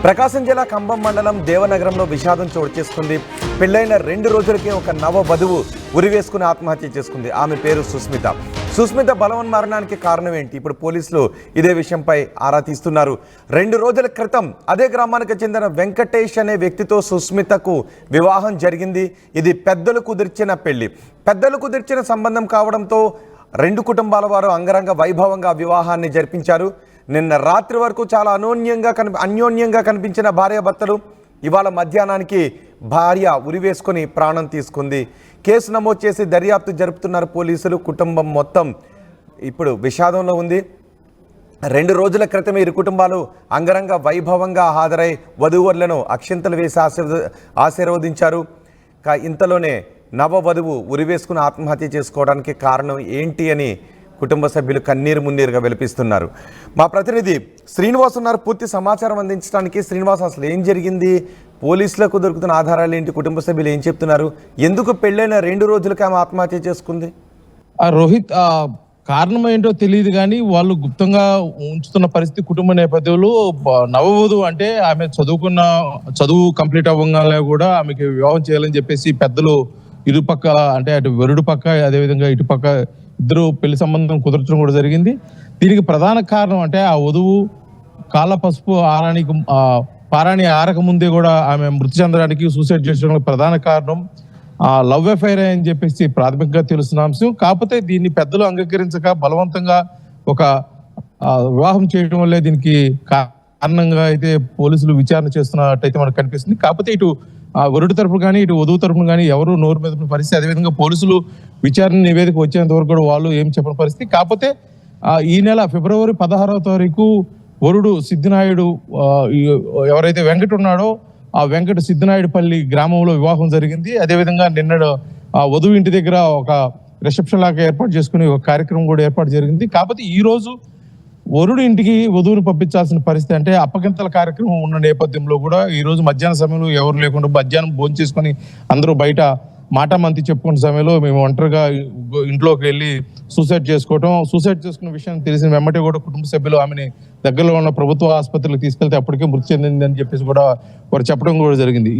ప్రకాశం జిల్లా కంభం మండలం దేవనగరంలో విషాదం చోటు చేసుకుంది. పెళ్లైన 2 రోజులకే ఒక నవ వధువు ఉరివేసుకుని ఆత్మహత్య చేసుకుంది. ఆమె పేరు సుస్మిత బలవన్మరణానికి కారణం ఏంటి? ఇప్పుడు పోలీసులు ఇదే విషయంపై ఆరా తీస్తున్నారు. 2 రోజుల క్రితం అదే గ్రామానికి చెందిన వెంకటేష్ అనే వ్యక్తితో సుస్మితకు వివాహం జరిగింది. ఇది పెద్దలు కుదిర్చిన పెళ్లి. పెద్దలు కుదిర్చిన సంబంధం కావడంతో 2 కుటుంబాల వారు అంగరంగ వైభవంగా వివాహాన్ని జరిపించారు. నిన్న రాత్రి వరకు చాలా అన్యోన్యంగా కనిపించిన భార్యాభర్తలు ఇవాళ మధ్యాహ్నానికి భార్య ఉరివేసుకొని ప్రాణం తీసుకుంది. కేసు నమోదు చేసి దర్యాప్తు జరుపుతున్నారు పోలీసులు. కుటుంబం మొత్తం ఇప్పుడు విషాదంలో ఉంది. 2 రోజుల క్రితమే ఇరు కుటుంబాలు అంగరంగ వైభవంగా హాజరై వధూవరులను అక్షింతలు వేసి ఆశీర్వదించారు. ఇంతలోనే నవ వధువు ఉరివేసుకుని ఆత్మహత్య చేసుకోవడానికి కారణం ఏంటి అని కుటుంబ సభ్యులు కన్నీరు మున్నీరుగా వెలిపిస్తున్నారు. మా ప్రతినిధి శ్రీనివాస్ ఉన్నారు పూర్తి సమాచారం అందించడానికి. శ్రీనివాస్, అసలు ఏం జరిగింది? పోలీసులకు దొరుకుతున్న ఆధారాలు ఏంటి? కుటుంబ సభ్యులు ఏం చెప్తున్నారు? ఎందుకు పెళ్ళైన 2 రోజులకి ఆమె ఆత్మహత్య చేసుకుంది? రోహిత్, కారణం ఏంటో తెలియదు కానీ వాళ్ళు గుప్తంగా ఉంచుతున్న పరిస్థితి కుటుంబ నేపథ్యంలో. నవవధువు అంటే ఆమె చదువు కంప్లీట్ అవ్వగానే కూడా ఆమెకి వివాహం చేయాలని చెప్పేసి పెద్దలు ఇరుపక్క, అంటే అటు వరుడు పక్క అదేవిధంగా ఇటు పక్క ఇద్దరు పెళ్లి సంబంధం కుదర్చడం కూడా జరిగింది. దీనికి ప్రధాన కారణం అంటే ఆ వధువు కాళ్ళ పసుపు పారాణి ఆరక ముందే కూడా ఆమె మృతి చెందడానికి సూసైడ్ చేయడానికి ప్రధాన కారణం లవ్ అఫైర్ అని చెప్పేసి ప్రాథమికంగా తెలుస్తున్న అంశం. కాకపోతే దీన్ని పెద్దలు అంగీకరించక బలవంతంగా ఒక వివాహం చేయడం వల్లే దీనికి కారణంగా అయితే పోలీసులు విచారణ చేస్తున్నట్టయితే మనకు కనిపిస్తుంది. కాకపోతే ఇటు వరుడు తరపున కానీ ఇటు వధువు తరపున కానీ ఎవరు నోరు మెదపిన పరిస్థితి. అదేవిధంగా పోలీసులు విచారణ నివేదిక వచ్చేంత వరకు కూడా వాళ్ళు ఏం చెప్పిన పరిస్థితి. కాకపోతే ఈ నెల ఫిబ్రవరి 16వ తారీఖు వరుడు సిద్ధినాయుడు ఎవరైతే వెంకట ఉన్నాడో ఆ వెంకట సిద్ధినాయుడుపల్లి గ్రామంలో వివాహం జరిగింది. అదేవిధంగా నిన్నడు వధువు ఇంటి దగ్గర ఒక రిసెప్షన్ లాగా ఏర్పాటు చేసుకుని ఒక కార్యక్రమం కూడా ఏర్పాటు జరిగింది. కాకపోతే ఈ రోజు వరుడు ఇంటికి వధువుని పంపించాల్సిన పరిస్థితి, అంటే అప్పగింతల కార్యక్రమం ఉన్న నేపథ్యంలో కూడా ఈ రోజు మధ్యాహ్న సమయంలో ఎవరు లేకుండా మధ్యాహ్నం భోజనం చేసుకుని అందరూ బయట మాటామంతి చెప్పుకున్న సమయంలో మేము ఒంటరిగా ఇంట్లోకి వెళ్ళి సూసైడ్ చేసుకున్న విషయం తెలిసిన వెంబటి కూడా కుటుంబ సభ్యులు ఆమెని దగ్గరలో ఉన్న ప్రభుత్వ ఆసుపత్రికి తీసుకెళ్తే అప్పటికే మృతి చెందింది అని చెప్పేసి కూడా వారు చెప్పడం కూడా జరిగింది.